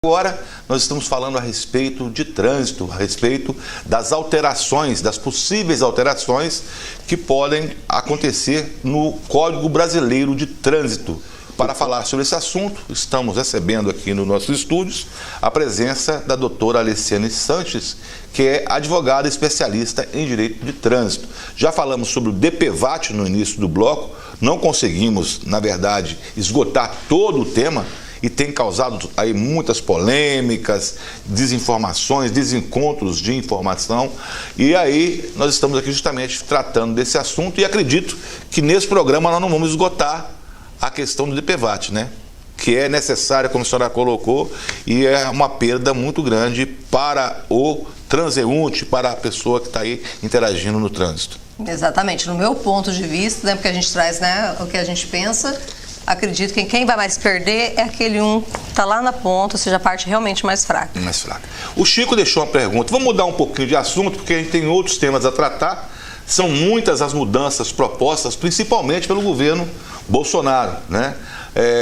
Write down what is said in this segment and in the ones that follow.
Agora nós estamos falando a respeito de trânsito, a respeito das alterações, das possíveis alterações que podem acontecer no Código Brasileiro de Trânsito. Para falar sobre esse assunto, estamos recebendo aqui nos nossos estúdios a presença da doutora Alessiane Sanches, que é advogada especialista em direito de trânsito. Já falamos sobre o DPVAT no início do bloco, não conseguimos, na verdade, esgotar todo o tema, e tem causado aí muitas polêmicas, desinformações, desencontros de informação. E aí nós estamos aqui justamente tratando desse assunto e acredito que nesse programa nós não vamos esgotar a questão do DPVAT, né? Que é necessária, como a senhora colocou, e é uma perda muito grande para o transeunte, para a pessoa que está aí interagindo no trânsito. Exatamente. No meu ponto de vista, né, porque a gente traz, né, o que a gente pensa, acredito que quem vai mais perder é aquele que está lá na ponta, ou seja, a parte realmente mais fraca. Mais fraca. O Chico deixou uma pergunta. Vamos mudar um pouquinho de assunto, porque a gente tem outros temas a tratar. São muitas as mudanças propostas, principalmente pelo governo Bolsonaro, né?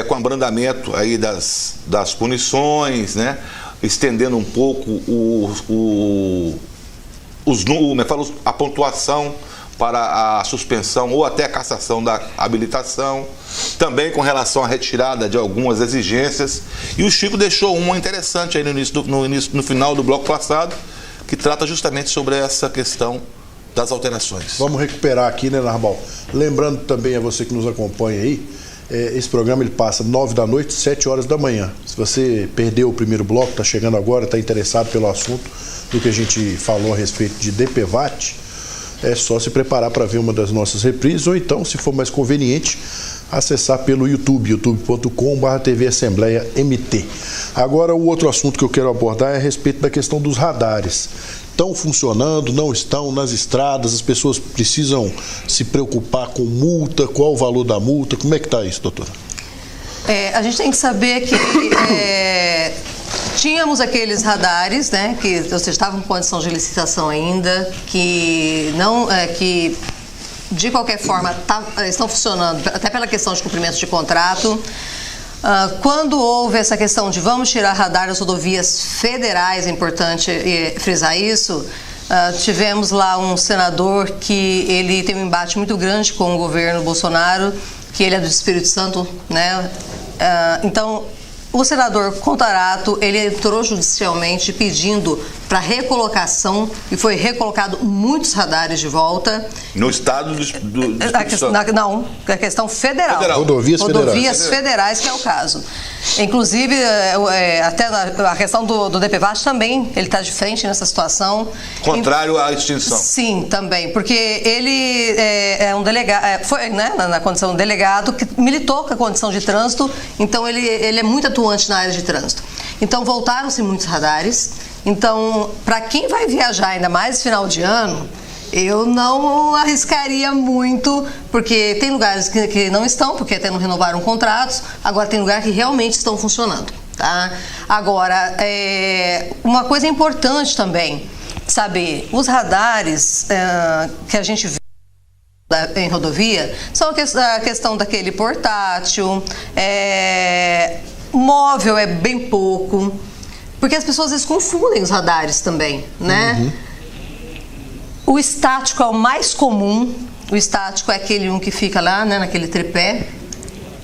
Com abrandamento aí das punições, né? Estendendo um pouco a pontuação para a suspensão ou até a cassação da habilitação, também com relação à retirada de algumas exigências. E o Chico deixou uma interessante aí no final do bloco passado, que trata justamente sobre essa questão das alterações. Vamos recuperar aqui, né, Narbal? Lembrando também a você que nos acompanha aí, esse programa ele passa 9 da noite, 7 horas da manhã. Se você perdeu o primeiro bloco, está chegando agora, está interessado pelo assunto do que a gente falou a respeito de DPVAT, é só se preparar para ver uma das nossas reprises, ou então, se for mais conveniente, acessar pelo YouTube, youtube.com/TV Assembleia MT. Agora, o outro assunto que eu quero abordar é a respeito da questão dos radares. Estão funcionando, não estão nas estradas, as pessoas precisam se preocupar com multa, qual o valor da multa, como é que está isso, doutora? A gente tem que saber que tínhamos aqueles radares, né, que ou seja, estavam em condição de licitação ainda, que não, que de qualquer forma estão funcionando, até pela questão de cumprimento de contrato. Quando houve essa questão de vamos tirar radar das rodovias federais, é importante frisar isso, tivemos lá um senador que ele tem um embate muito grande com o governo Bolsonaro, que ele é do Espírito Santo, né? Então, o senador Contarato, ele entrou judicialmente pedindo para recolocação e foi recolocado muitos radares de volta. No estado do Não, a questão federal. Rodovias federais, que é o caso. Inclusive, até a questão do DPVAT também, ele está de frente nessa situação. Contrário à extinção. Sim, também, porque ele é um delegado, foi, né, na condição de delegado, que militou com a condição de trânsito, então ele é muito atuante na área de trânsito. Então, voltaram-se muitos radares. Então, para quem vai viajar, ainda mais final de ano, eu não arriscaria muito, porque tem lugares que não estão, porque até não renovaram contratos, agora tem lugares que realmente estão funcionando, tá? Agora, uma coisa importante também, saber, os radares que a gente vê em rodovia, são a questão daquele portátil, móvel é bem pouco, porque as pessoas às vezes confundem os radares também, né? Uhum. O estático é o mais comum. O estático é aquele que fica lá, né, naquele tripé.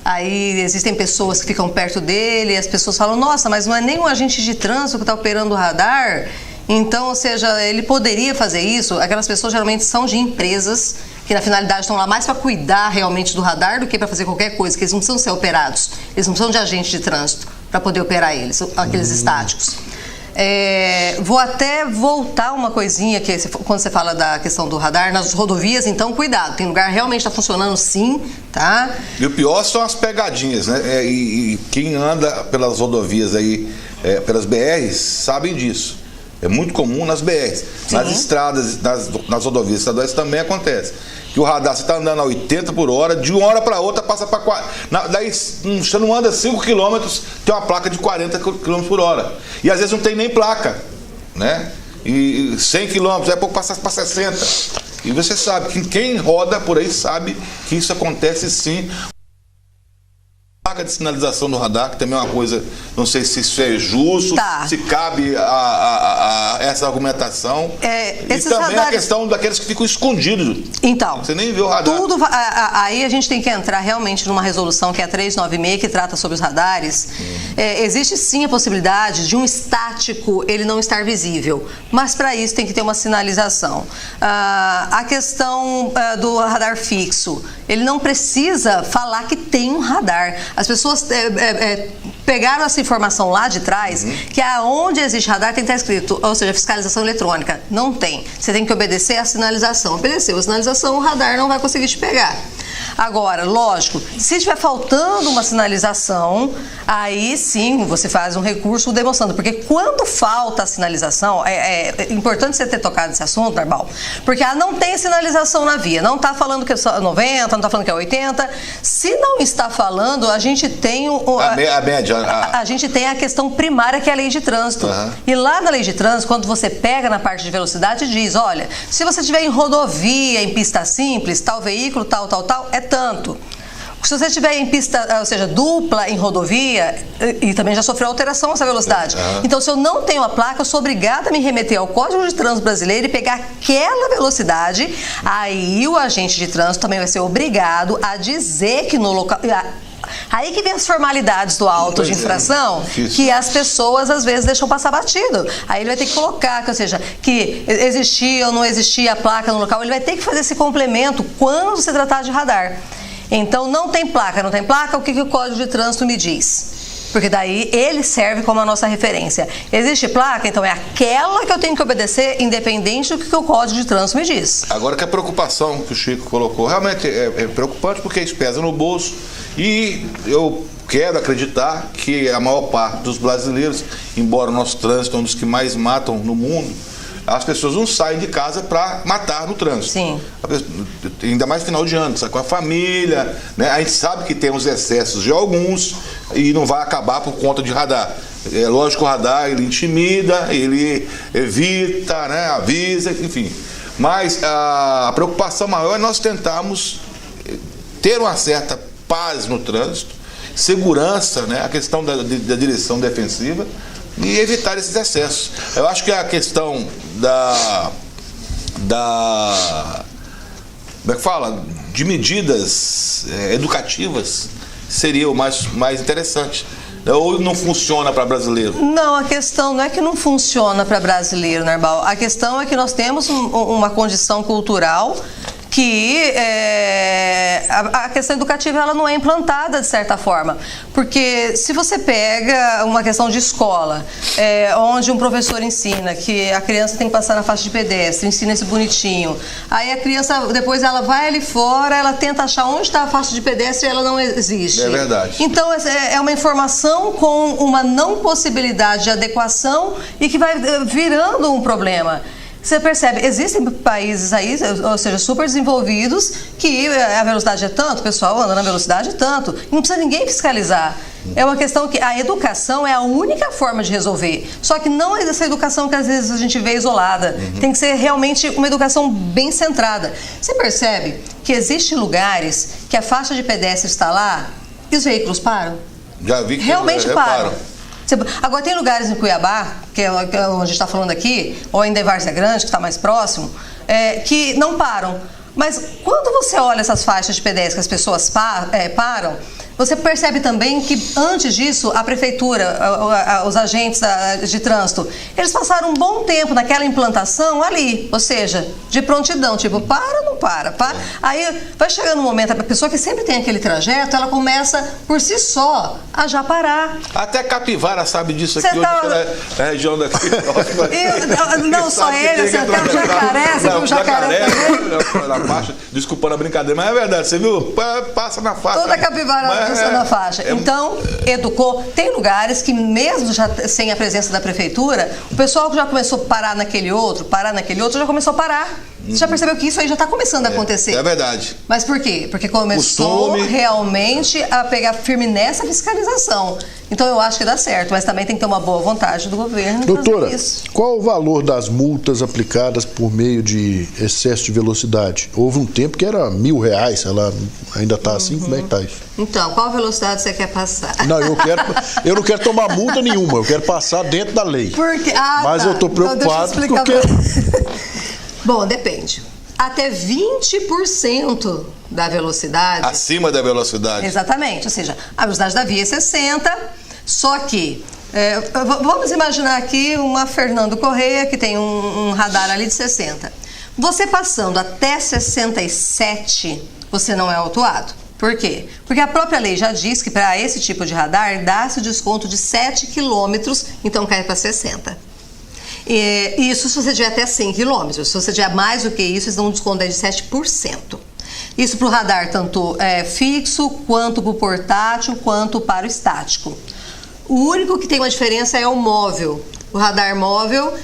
Aí existem pessoas que ficam perto dele e as pessoas falam, nossa, mas não é nem um agente de trânsito que está operando o radar. Então, ou seja, ele poderia fazer isso. Aquelas pessoas geralmente são de empresas que na finalidade estão lá mais para cuidar realmente do radar do que para fazer qualquer coisa, que eles não precisam ser operados. Eles não precisam de agente de trânsito para poder operar eles, aqueles estáticos. Vou até voltar uma coisinha, que quando você fala da questão do radar, nas rodovias, então cuidado, tem lugar que realmente está funcionando sim, tá? E o pior são as pegadinhas, né? E quem anda pelas rodovias aí, pelas BRs, sabem disso. É muito comum nas BRs. Sim. Nas estradas, nas rodovias estaduais também acontece. Que o radar, você está andando a 80 por hora, de uma hora para outra passa para 40. Daí você não anda 5 quilômetros, tem uma placa de 40 km por hora. E às vezes não tem nem placa, né? E 100 quilômetros, pouco passa para 60. E você sabe, que quem roda por aí sabe que isso acontece sim. placa de sinalização do radar, que também é uma coisa, não sei se isso é justo, se cabe a essa argumentação. E também radares... a questão daqueles que ficam escondidos. Então, você nem vê o radar. Aí a gente tem que entrar realmente numa resolução que é a 396, que trata sobre os radares. Existe sim a possibilidade de um estático ele não estar visível, mas para isso tem que ter uma sinalização. A questão do radar fixo, ele não precisa falar que tem um radar. As pessoas pegaram essa informação lá de trás, que aonde existe radar tem que estar escrito, ou seja, fiscalização eletrônica. Não tem. Você tem que obedecer a sinalização. Obedeceu a sinalização, o radar não vai conseguir te pegar. Agora, lógico, se estiver faltando uma sinalização, aí sim você faz um recurso demonstrando, porque quando falta a sinalização, é importante você ter tocado esse assunto, Narbal, porque não tem sinalização na via, não está falando que é 90, não está falando que é 80, se não está falando, a gente tem a gente tem a questão primária, que é a lei de trânsito. E lá na lei de trânsito, quando você pega na parte de velocidade, diz, olha, se você estiver em rodovia, em pista simples, tal veículo, tal, é tanto. Se você estiver em pista, ou seja, dupla em rodovia, e também já sofreu alteração essa velocidade. Então, se eu não tenho a placa, eu sou obrigada a me remeter ao Código de Trânsito Brasileiro e pegar aquela velocidade. Aí o agente de trânsito também vai ser obrigado a dizer que no local... Aí que vem as formalidades do auto de infração, que as pessoas às vezes deixam passar batido. Aí ele vai ter que colocar, ou seja, que existia ou não existia a placa no local, ele vai ter que fazer esse complemento quando se tratar de radar. Então, não tem placa, o que o Código de Trânsito me diz? Porque daí ele serve como a nossa referência. Existe placa, então é aquela que eu tenho que obedecer, independente do que o Código de Trânsito me diz. Agora que a preocupação que o Chico colocou realmente é preocupante, porque isso pesa no bolso. E eu quero acreditar que a maior parte dos brasileiros, embora o nosso trânsito é um dos que mais matam no mundo, as pessoas não saem de casa para matar no trânsito. Sim. Ainda mais final de ano, sai com a família, né? A gente sabe que tem os excessos de alguns e não vai acabar por conta de radar. É lógico que o radar ele intimida, ele evita, né? Avisa, enfim. Mas a preocupação maior é nós tentarmos ter uma certa paz no trânsito, segurança, né? A questão da direção defensiva e evitar esses excessos. Eu acho que a questão como é que fala? De medidas educativas seria o mais interessante. Ou não funciona para brasileiro? Não, a questão não é que não funciona para brasileiro, Narbal. A questão é que nós temos uma condição cultural que a questão educativa ela não é implantada de certa forma, porque se você pega uma questão de escola, onde um professor ensina que a criança tem que passar na faixa de pedestre, ensina esse bonitinho, aí a criança depois ela vai ali fora, ela tenta achar onde está a faixa de pedestre e ela não existe. É verdade. Então é uma informação com uma não possibilidade de adequação e que vai virando um problema. Você percebe, existem países aí, ou seja, super desenvolvidos, que a velocidade é tanto, o pessoal anda na velocidade tanto, e não precisa ninguém fiscalizar. É uma questão que a educação é a única forma de resolver. Só que não é essa educação que às vezes a gente vê isolada. Tem que ser realmente uma educação bem centrada. Você percebe que existem lugares que a faixa de pedestre está lá e os veículos param? Já vi que realmente param. Agora, tem lugares em Cuiabá, que é onde a gente está falando aqui, ou ainda em Várzea Grande, que está mais próximo, que não param. Mas quando você olha essas faixas de pedestre que as pessoas param, você percebe também que antes disso a prefeitura, os agentes de trânsito, eles passaram um bom tempo naquela implantação ali, ou seja, de prontidão, tipo, para, não para. Aí vai chegando um momento, a pessoa que sempre tem aquele trajeto, ela começa por si só a já parar. Até capivara sabe disso aqui, na região daqui. Não só ele, até o jacaré, você viu o jacaré também? Na faixa, desculpando a brincadeira, mas é verdade, você viu? Passa na faixa. Toda capivara na faixa. Então, educou. Tem lugares que mesmo já sem a presença da prefeitura, o pessoal que já começou a parar naquele outro, já começou a parar. Você já percebeu que isso aí já está começando a acontecer? É verdade. Mas por quê? Porque começou realmente a pegar firme nessa fiscalização. Então eu acho que dá certo, mas também tem que ter uma boa vontade do governo. Doutora, isso. Qual o valor das multas aplicadas por meio de excesso de velocidade? Houve um tempo que era R$1.000, ela ainda está assim? Como é que está isso? Então, qual velocidade você quer passar? Não, eu não quero tomar multa nenhuma, eu quero passar dentro da lei. Porque, mas eu estou preocupado porque... Bom, depende. Até 20% da velocidade... Acima da velocidade. Exatamente, ou seja, a velocidade da via é 60, só que... vamos imaginar aqui uma Fernando Correia que tem um radar ali de 60. Você passando até 67, você não é autuado. Por quê? Porque a própria lei já diz que para esse tipo de radar dá-se o desconto de 7 quilômetros, então cai para 60. Isso se você tiver até 100 quilômetros. Se você tiver mais do que isso, eles dão um desconto de 7%. Isso para o radar tanto fixo, quanto para o portátil, quanto para o estático. O único que tem uma diferença é o móvel. O radar móvel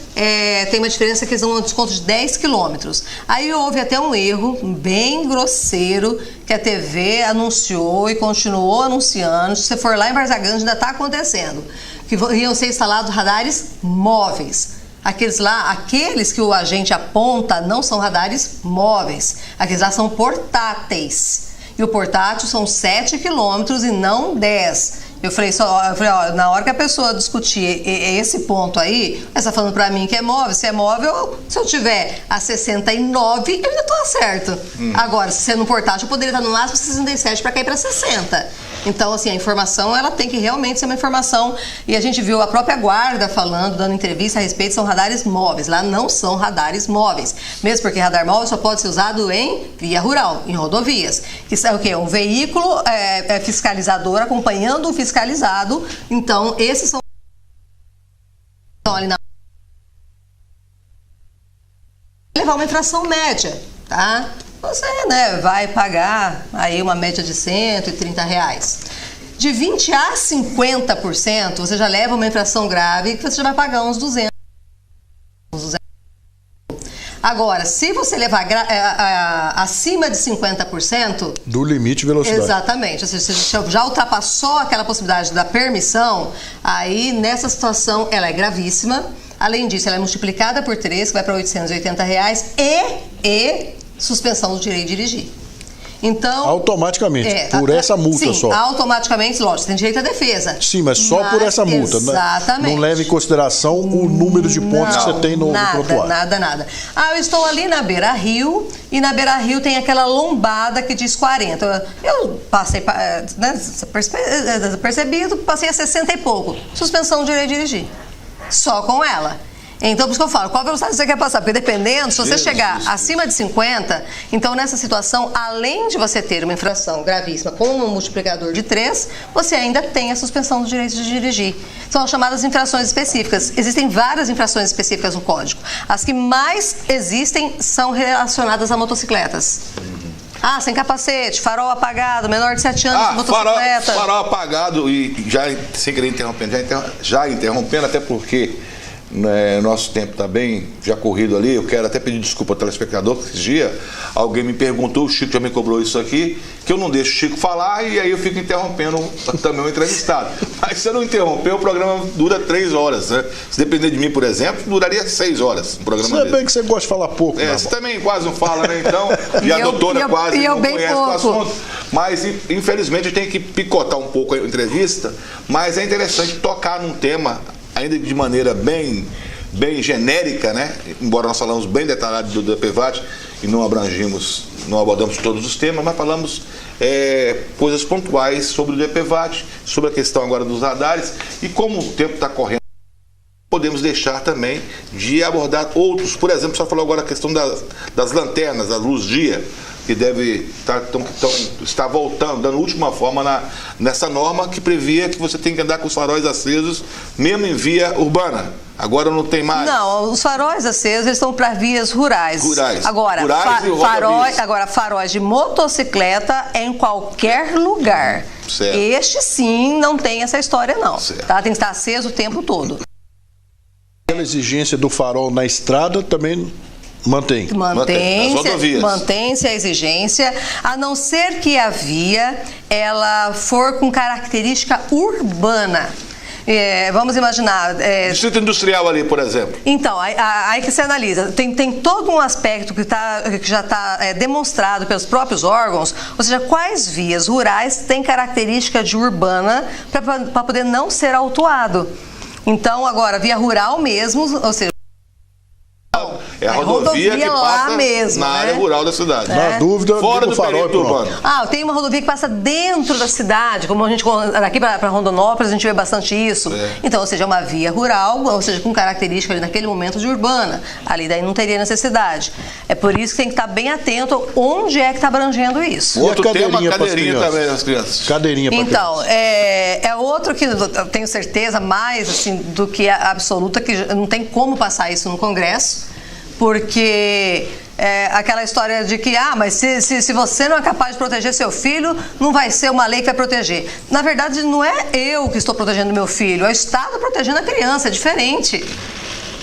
tem uma diferença que eles dão um desconto de 10 quilômetros. Aí houve até um erro bem grosseiro que a TV anunciou e continuou anunciando. Se você for lá em Varzagrande, ainda está acontecendo. Que iam ser instalados radares móveis. Aqueles que o agente aponta não são radares móveis. Aqueles lá são portáteis. E o portátil são 7 quilômetros e não 10. Eu falei, ó, na hora que a pessoa discutir esse ponto aí, ela está falando para mim que é móvel. Se é móvel, se eu tiver a 69, eu ainda estou certo. Agora, se é no portátil, eu poderia estar no máximo 67 para cair para 60. Então, assim, a informação, ela tem que realmente ser uma informação. E a gente viu a própria guarda falando, dando entrevista a respeito, são radares móveis. Lá não são radares móveis. Mesmo porque radar móvel só pode ser usado em via rural, em rodovias. Que é o quê? Um veículo fiscalizador acompanhando o fiscalizado. Então, esses são ali na levar uma infração média, tá? Você, vai pagar aí uma média de R$130. De 20% a 50%, você já leva uma infração grave que você já vai pagar uns 200. Agora, se você levar acima de 50%... Do limite de velocidade. Exatamente. Ou seja, você já ultrapassou aquela possibilidade da permissão, aí nessa situação ela é gravíssima. Além disso, ela é multiplicada por 3, que vai para R$880 e suspensão do direito de dirigir. Então... Automaticamente, por essa multa sim, só. Automaticamente, lógico, você tem direito à defesa. Sim, mas só por essa multa. Exatamente. Não leva em consideração o número de pontos que você tem no trotuar. Nada. Eu estou ali na Beira-Rio, e na Beira-Rio tem aquela lombada que diz 40. Eu passei, percebido, passei a 60 e pouco. Suspensão do direito de dirigir. Só com ela. Então, por isso que eu falo, qual velocidade você quer passar? Porque dependendo, se você chegar acima de 50, então nessa situação, além de você ter uma infração gravíssima com um multiplicador de 3, você ainda tem a suspensão do direito de dirigir. São as chamadas infrações específicas. Existem várias infrações específicas no Código. As que mais existem são relacionadas a motocicletas. Sem capacete, farol apagado, menor de 7 anos, motocicleta. Farol apagado e já, sem querer interrompendo, já interrompendo, até porque nosso tempo está bem já corrido ali. Eu quero até pedir desculpa ao telespectador, que esse dia alguém me perguntou, o Chico já me cobrou isso aqui, que eu não deixo o Chico falar e aí eu fico interrompendo também o entrevistado. Mas se eu não interromper, o programa dura 3 horas, né? Se depender de mim, por exemplo, duraria 6 horas o programa dele. Bem que você gosta de falar pouco. Você também quase não fala, né? Então, e a doutora quase não conhece o assunto. Mas, infelizmente, a gente tem que picotar um pouco a entrevista, mas é interessante tocar num tema ainda de maneira bem genérica, né? Embora nós falamos bem detalhado do DPVAT e não abordamos todos os temas, mas falamos coisas pontuais sobre o DPVAT, sobre a questão agora dos radares, e como o tempo está correndo, podemos deixar também de abordar outros. Por exemplo, você falou agora a questão das lanternas, da luz-dia, que deve estar voltando, dando última forma nessa norma que previa que você tem que andar com os faróis acesos, mesmo em via urbana. Agora não tem mais. Não, os faróis acesos eles estão para vias rurais. Agora, faróis de motocicleta em qualquer lugar. Certo. Este sim não tem essa história não. Tá? Tem que estar aceso o tempo todo. Aquela exigência do farol na estrada também Mantém-se a exigência, a não ser que a via ela for com característica urbana. Vamos imaginar... Distrito Industrial ali, por exemplo. Então, aí que se analisa. Tem todo um aspecto que já está demonstrado pelos próprios órgãos, ou seja, quais vias rurais têm característica de urbana para poder não ser autuado. Então, agora, via rural mesmo, ou seja... É a rodovia que passa mesmo, na área rural da cidade. Na dúvida, fora do perímetro urbano. Tem uma rodovia que passa dentro da cidade, como a gente, daqui para Rondonópolis, a gente vê bastante isso. Então, ou seja, é uma via rural, ou seja, com característica ali naquele momento de urbana. Ali daí não teria necessidade. É por isso que tem que estar bem atento onde é que está abrangendo isso. Outro tema, cadeirinha também das crianças. Cadeirinha para Então, é outro que eu tenho certeza mais assim, do que a absoluta, que não tem como passar isso no Congresso. Porque aquela história de que, mas se você não é capaz de proteger seu filho, não vai ser uma lei que vai proteger. Na verdade, não é eu que estou protegendo meu filho, é o Estado protegendo a criança, é diferente.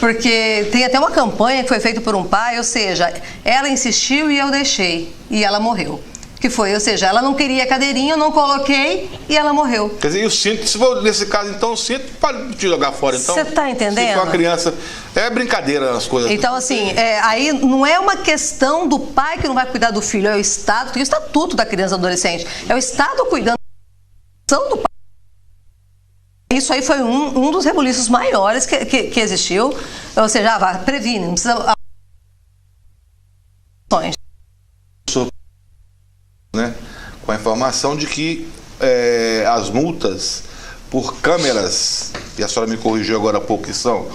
Porque tem até uma campanha que foi feita por um pai, ou seja, ela insistiu e eu deixei, e ela morreu. Que foi, ou seja, ela não queria cadeirinha, eu não coloquei e ela morreu. Quer dizer, e o cinto, se for nesse caso, então, o cinto pode te jogar fora. Então, você está entendendo? Se for uma criança, é brincadeira as coisas. Então, assim, aí não é uma questão do pai que não vai cuidar do filho, é o Estado, tem o estatuto da criança e do adolescente. É o Estado cuidando do pai. Isso aí foi um dos rebuliços maiores que existiu. Ou seja, previne, não precisa... Né? Com a informação de que as multas por câmeras, e a senhora me corrigiu agora há pouco, que são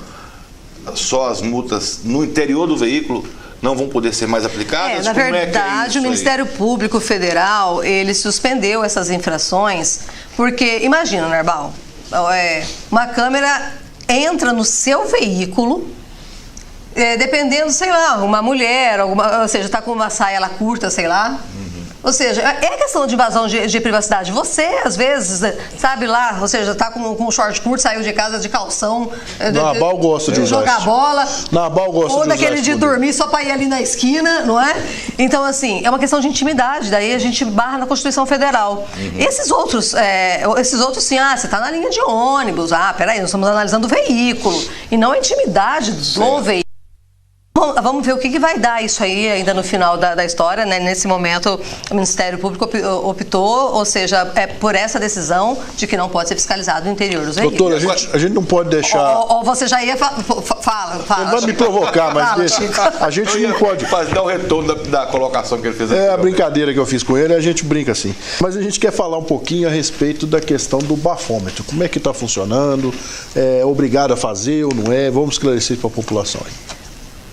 só as multas no interior do veículo, não vão poder ser mais aplicadas? Na verdade, o Ministério Público Federal, ele suspendeu essas infrações, porque, imagina, Narbal, uma câmera entra no seu veículo, dependendo, sei lá, uma mulher, ou seja, está com uma saia curta, sei lá. Ou seja, é questão de invasão de privacidade. Você, às vezes, sabe lá, ou seja, tá com um short curto, saiu de casa de calção. Narbal gosta de usar jogar bola. Narbal gosta de usar. Ou daquele de dormir só para ir ali na esquina, não é? Então, assim, é uma questão de intimidade. Daí a gente barra na Constituição Federal. Esses outros sim, você tá na linha de ônibus. Peraí, nós estamos analisando o veículo. E não a intimidade do veículo. Vamos ver o que vai dar isso aí ainda no final da história, né? Nesse momento, o Ministério Público optou, ou seja, por essa decisão de que não pode ser fiscalizado no interior dos veículos. Doutora, a gente não pode deixar... Ou você já ia... Fala. Não vai me provocar, mas a gente não pode... Dar o retorno da colocação que ele fez aqui. A brincadeira que eu fiz com ele, a gente brinca assim. Mas a gente quer falar um pouquinho a respeito da questão do bafômetro. Como é que está funcionando? É obrigado a fazer ou não é? Vamos esclarecer para a população aí.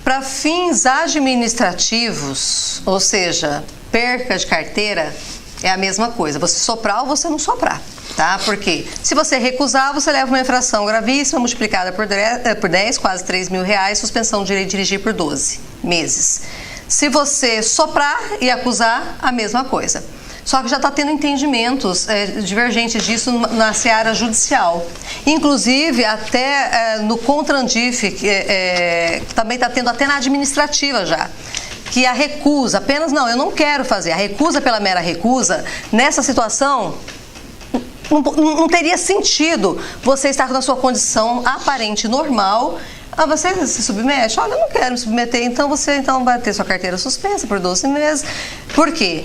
Para fins administrativos, ou seja, perca de carteira, é a mesma coisa. Você soprar ou você não soprar, tá? Porque se você recusar, você leva uma infração gravíssima multiplicada por 10, quase R$3.000, suspensão do direito de dirigir por 12 meses. Se você soprar e acusar, a mesma coisa. Só que já está tendo entendimentos divergentes disso na seara judicial. Inclusive, até no Contrandif, também está tendo até na administrativa já. Que a recusa, apenas não, eu não quero fazer. A recusa pela mera recusa, nessa situação, não teria sentido você estar na sua condição aparente normal. Você se submete? Olha, eu não quero me submeter, então você vai ter sua carteira suspensa por 12 meses. Por quê?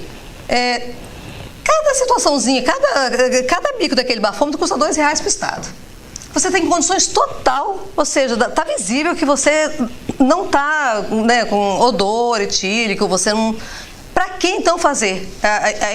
Cada situaçãozinha, cada bico daquele bafômetro custa R$2 para o Estado. Você tem condições total, ou seja, está visível que você não está com odor etílico, você não... Para que então fazer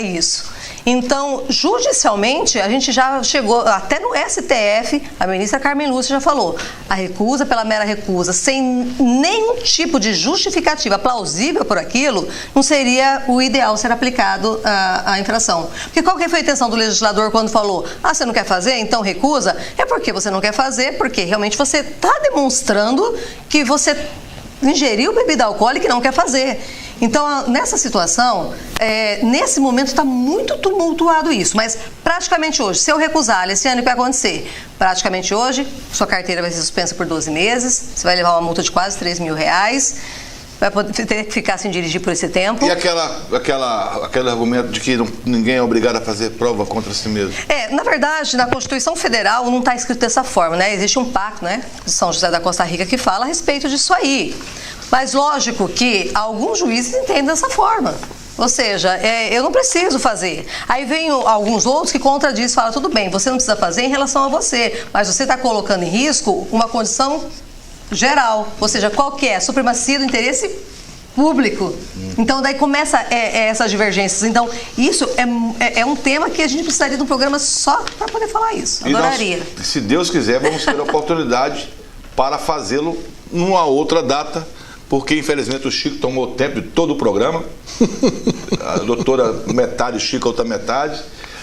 isso? Então, judicialmente, a gente já chegou, até no STF, a ministra Carmen Lúcia já falou, a recusa pela mera recusa, sem nenhum tipo de justificativa plausível por aquilo, não seria o ideal ser aplicado a infração. Porque qual que foi a intenção do legislador quando falou, você não quer fazer, então recusa? É porque você não quer fazer, porque realmente você está demonstrando que você ingeriu bebida alcoólica e não quer fazer. Então, nessa situação, nesse momento está muito tumultuado isso, mas praticamente hoje, se eu recusar, Alessiane, o que vai acontecer? Praticamente hoje, sua carteira vai ser suspensa por 12 meses, você vai levar uma multa de quase R$3.000, vai poder ter que ficar sem dirigir por esse tempo. E aquele argumento de que ninguém é obrigado a fazer prova contra si mesmo? Na verdade, na Constituição Federal não está escrito dessa forma, né? Existe um pacto, né, de São José da Costa Rica que fala a respeito disso aí. Mas lógico que alguns juízes entendem dessa forma. Ou seja, eu não preciso fazer. Aí vem alguns outros que contradizem e falam, tudo bem, você não precisa fazer em relação a você, mas você está colocando em risco uma condição geral. Ou seja, qual que é? A supremacia do interesse público. Então daí começa essas divergências. Então isso é um tema que a gente precisaria de um programa só para poder falar isso. Adoraria. Nós, se Deus quiser, vamos ter a oportunidade para fazê-lo numa outra data, porque infelizmente o Chico tomou tempo de todo o programa. A doutora metade, o Chico a outra metade.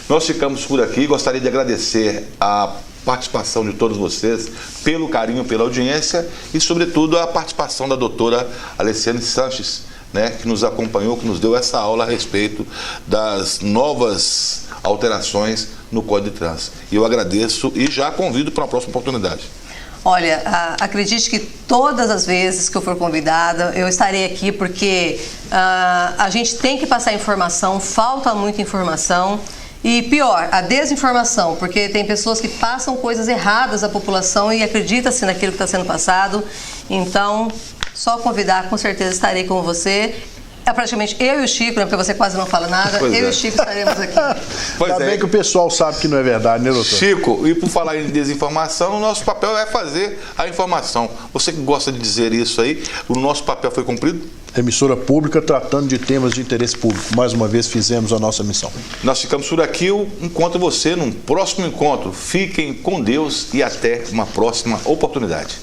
Nós ficamos por aqui. Gostaria de agradecer a participação de todos vocês, pelo carinho, pela audiência e, sobretudo, a participação da doutora Alessiane Sanches, né, que nos acompanhou, que nos deu essa aula a respeito das novas alterações no Código de Trânsito. E eu agradeço e já convido para uma próxima oportunidade. Olha, acredite que todas as vezes que eu for convidada, eu estarei aqui porque a gente tem que passar informação, falta muita informação. E pior, a desinformação, porque tem pessoas que passam coisas erradas à população e acredita-se naquilo que está sendo passado. Então, só convidar, com certeza estarei com você. Praticamente eu e o Chico, né, porque você quase não fala nada, e o Chico estaremos aqui. Ainda bem que o pessoal sabe que não é verdade, né, doutor? Chico, e por falar em desinformação, o nosso papel é fazer a informação. Você que gosta de dizer isso aí, o nosso papel foi cumprido? Emissora pública tratando de temas de interesse público. Mais uma vez fizemos a nossa missão. Nós ficamos por aqui. Eu encontro você num próximo encontro. Fiquem com Deus e até uma próxima oportunidade.